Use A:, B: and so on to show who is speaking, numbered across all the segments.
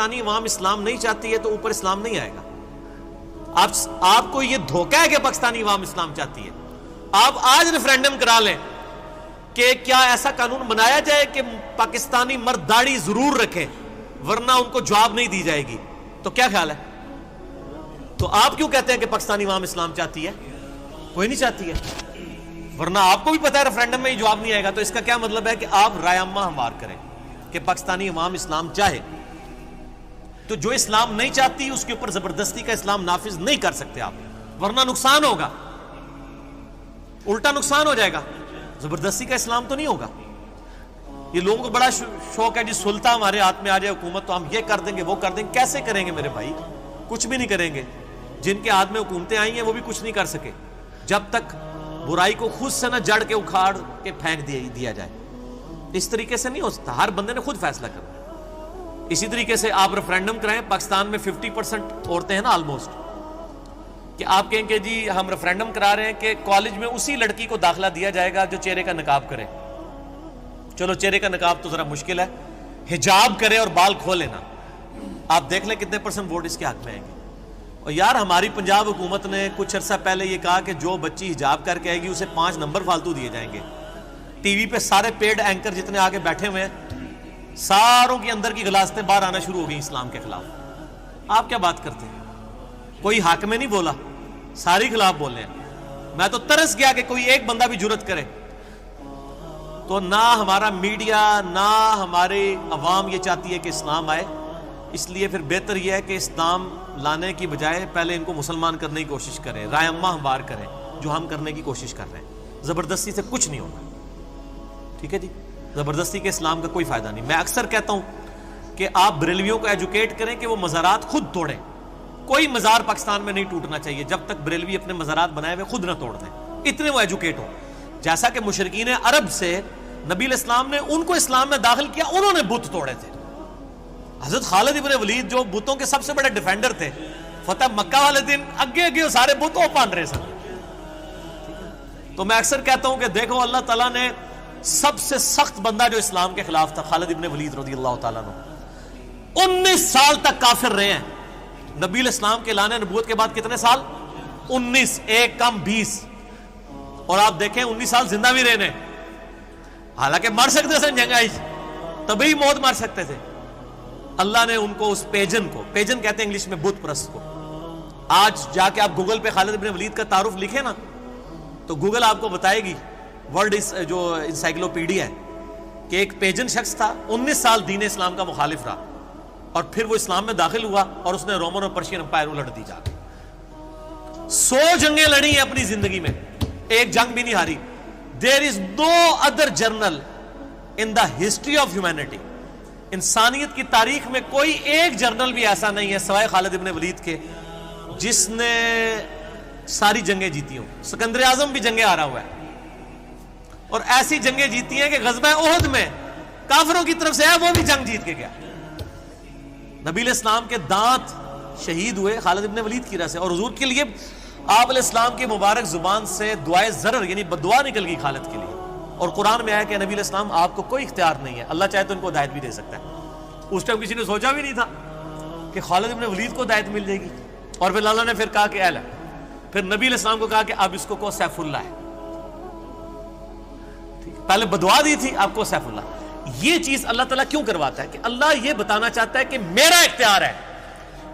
A: پاکستانی عوام اسلام نہیں چاہتی ہے تو اوپر اسلام نہیں آئے گا. آپ کو یہ دھوکہ ہے کہ پاکستانی عوام اسلام چاہتی ہے. آپ آج ریفرینڈم کرا لیں کہ کیا ایسا قانون بنایا جائے کہ پاکستانی مرد داڑھی ضرور رکھیں ورنہ ان کو جواب نہیں دی جائے گی, تو کیا خیال ہے؟ تو آپ کیوں کہتے ہیں کہ پاکستانی عوام اسلام چاہتی ہے؟ کوئی نہیں چاہتی ہے, ورنہ آپ کو بھی پتا ہے ریفرینڈم میں یہ جواب نہیں آئے گا. تو اس کا کیا مطلب ہے کہ آپ رائے عامہ ہموار کریں کہ پاکستانی عوام اسلام چاہے, تو جو اسلام نہیں چاہتی اس کے اوپر زبردستی کا اسلام نافذ نہیں کر سکتے آپ, ورنہ نقصان ہوگا, الٹا نقصان ہو جائے گا. زبردستی کا اسلام تو نہیں ہوگا. یہ لوگوں کو بڑا شوق ہے جی سلطہ ہمارے ہاتھ میں آ جائے حکومت تو ہم یہ کر دیں گے وہ کر دیں گے. کیسے کریں گے میرے بھائی؟ کچھ بھی نہیں کریں گے. جن کے ہاتھ میں حکومتیں آئی ہیں وہ بھی کچھ نہیں کر سکے جب تک برائی کو خود سے نہ جڑ کے اکھاڑ کے پھینک دیا جائے. اس طریقے سے نہیں ہو سکتا, ہر بندے نے خود فیصلہ کرنا. اسی طریقے سے آپ ریفرینڈم کرائیں, پاکستان میں 50% عورتیں ہیں نا آلموسٹ, کہ آپ کہیں کہ جی ہم ریفرینڈم کرا رہے ہیں کہ کالج میں اسی لڑکی کو داخلہ دیا جائے گا جو چہرے کا نقاب کرے. چلو چہرے کا نقاب تو ذرا مشکل ہے, حجاب کرے اور بال کھولے نا. آپ دیکھ لیں کتنے % ووٹ اس کے حق میں آئیں گے. اور یار ہماری پنجاب حکومت نے کچھ عرصہ پہلے یہ کہا کہ جو بچی حجاب کر کے آئے گی اسے 5 نمبر فالتو دیے جائیں گے. ٹی وی پہ سارے پیڈ اینکر جتنے آگے بیٹھے ہوئے ہیں ساروں کے اندر کی غلاظتیں باہر آنا شروع ہو گئی اسلام کے خلاف. آپ کیا بات کرتے ہیں؟ کوئی حق میں نہیں بولا, ساری خلاف بول رہے ہیں. میں تو ترس گیا کہ کوئی ایک بندہ بھی جرت کرے. تو نہ ہمارا میڈیا نہ ہماری عوام یہ چاہتی ہے کہ اسلام آئے. اس لیے پھر بہتر یہ ہے کہ اسلام لانے کی بجائے پہلے ان کو مسلمان کرنے کی کوشش کریں, رائے عامہ ہموار کریں, جو ہم کرنے کی کوشش کر رہے ہیں. زبردستی سے کچھ نہیں ہوگا, ٹھیک ہے جی؟ زبردستی کے اسلام کا کوئی فائدہ نہیں. میں اکثر کہتا ہوں کہ آپ بریلویوں کو ایجوکیٹ کریں کہ وہ مزارات خود توڑیں. کوئی مزار پاکستان میں نہیں ٹوٹنا چاہیے جب تک بریلوی اپنے مزارات بنائے ہوئے خود نہ توڑ دیں, اتنے وہ ایجوکیٹ ہو. جیسا کہ مشرکین عرب سے نبی علیہ السلام نے ان کو اسلام میں داخل کیا, انہوں نے بت توڑے تھے. حضرت خالد ابن ولید جو بتوں کے سب سے بڑے ڈیفینڈر تھے, فتح مکہ والے دن اگے سارے بت وہ پان رہے سن. تو میں اکثر کہتا ہوں کہ دیکھو اللہ تعالیٰ نے سب سے سخت بندہ جو اسلام کے خلاف تھا خالد ابن ولید رضی اللہ تعالیٰ عنہ 19 سال تک کافر رہے ہیں. نبی علیہ السلام کے اعلان نبوت کے بعد کتنے سال؟ 19, ایک کم 20. اور آپ دیکھیں 19 سال زندہ بھی رہنے, حالانکہ مر سکتے تھے جنگ آئی, تبھی موت مر سکتے تھے. اللہ نے ان کو اس پیجن کہتے ہیں انگلش میں بت پرست کو. آج جا کے آپ گوگل پہ خالد ابن ولید کا تعارف لکھیں نا تو گوگل آپ کو بتائے گی, ورلڈ جو انسائکلوپیڈیا ہے, کہ ایک پیجن شخص تھا 19 سال دین اسلام کا مخالف رہا اور پھر وہ اسلام میں داخل ہوا اور اس نے رومن اور پرشین امپائر الٹ دی جا کے. 100 جنگیں لڑی ہیں اپنی زندگی میں, ایک جنگ بھی نہیں ہاری. There is no other general in the history of humanity. انسانیت کی تاریخ میں کوئی ایک جنرل بھی ایسا نہیں ہے سوائے خالد ابن ولید کے جس نے ساری جنگیں جیتی ہوں. سکندر اعظم بھی جنگیں ہارا ہوا ہے, اور ایسی جنگیں جیتی ہیں کہ غزوہ احد میں کافروں کی طرف سے ہے وہ بھی جنگ جیت کے گیا. نبی علیہ السلام کے دانت شہید ہوئے خالد ابن ولید کی وجہ سے, اور حضور کے لیے آپ علیہ السلام کی مبارک زبان سے دعائے ضرر یعنی بدعا نکل گئی خالد کے لیے. اور قرآن میں آیا کہ نبی علیہ السلام آپ کو کوئی اختیار نہیں ہے, اللہ چاہے تو ان کو ہدایت بھی دے سکتا ہے. اس ٹائم کسی نے سوچا بھی نہیں تھا کہ خالد ابن ولید کو ہدایت مل جائے گی. اور پھر اللہ نے پھر کہا کہ اہل ہے, پھر نبی علیہ السلام کو کہا کہ اب اس کو سیف اللہ ہے. پہلے بدعا دی تھی, آپ کو سیف اللہ. یہ چیز اللہ تعالیٰ کیوں کرواتا ہے؟ کہ اللہ یہ بتانا چاہتا ہے کہ میرا اختیار ہے,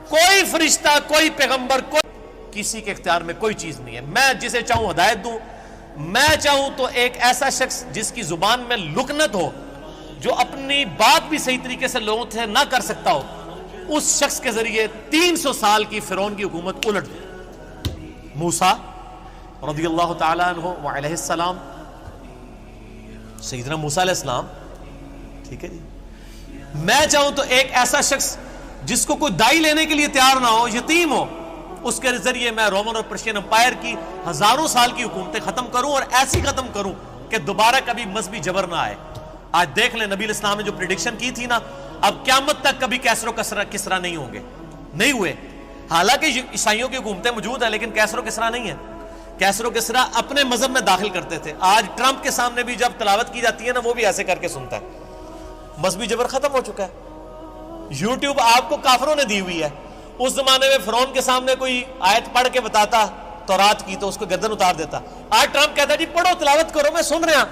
A: کوئی فرشتہ کوئی پیغمبر کوئی کسی کے اختیار میں کوئی چیز نہیں ہے. میں جسے چاہوں ہدایت دوں, میں چاہوں تو ایک ایسا شخص جس کی زبان میں لکنت ہو, جو اپنی بات بھی صحیح طریقے سے لوگوں سے نہ کر سکتا ہو, اس شخص کے ذریعے 300 سال کی فرعون کی حکومت الٹ دے. موسیٰ رضی اللہ تعالیٰ عنہ وعلیہ السلام, سیدنا موسیٰ علیہ السلام, ٹھیک ہے جی. میں چاہوں تو ایک ایسا شخص جس کو کوئی دائی لینے کے لیے تیار نہ ہو, یتیم ہو, اس کے ذریعے میں رومن اور پرشین امپائر کی ہزاروں سال کی حکومتیں ختم کروں, اور ایسی ختم کروں کہ دوبارہ کبھی مذہبی جبر نہ آئے. آج دیکھ لیں نبی علیہ السلام نے جو پریڈکشن کی تھی نا, اب قیامت تک کبھی کیسر و کسرا نہیں ہوں گے, نہیں ہوئے. حالانکہ عیسائیوں کی حکومتیں موجود ہیں لیکن کیسر و کسرا نہیں ہے. کیسر و کسرا اپنے مذہب میں داخل کرتے تھے. آج ٹرمپ کے سامنے بھی جب تلاوت کی جاتی ہے نا وہ بھی ایسے کر کے سنتا ہے. مذہبی جبر ختم ہو چکا ہے. یوٹیوب آپ کو کافروں نے دی ہوئی ہے. اس زمانے میں فرعون کے سامنے کوئی آیت پڑھ کے بتاتا تورات کی تو اس کو گردن اتار دیتا. آج ٹرمپ کہتا ہے جی پڑھو تلاوت کرو میں سن رہا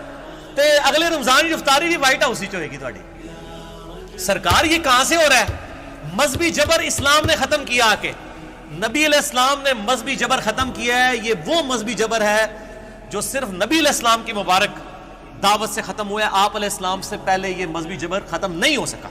A: تے اگلے رمضان کی افطاری بھی وائٹ ہاؤس ہی ہوئے گی تھوڑی. سرکار یہ کہاں سے ہو رہا ہے؟ مذہبی جبر اسلام نے ختم کیا آ کے. نبی علیہ السلام نے مذہبی جبر ختم کیا ہے. یہ وہ مذہبی جبر ہے جو صرف نبی علیہ السلام کی مبارک دعوت سے ختم ہوا ہے. آپ علیہ السلام سے پہلے یہ مذہبی جبر ختم نہیں ہو سکا.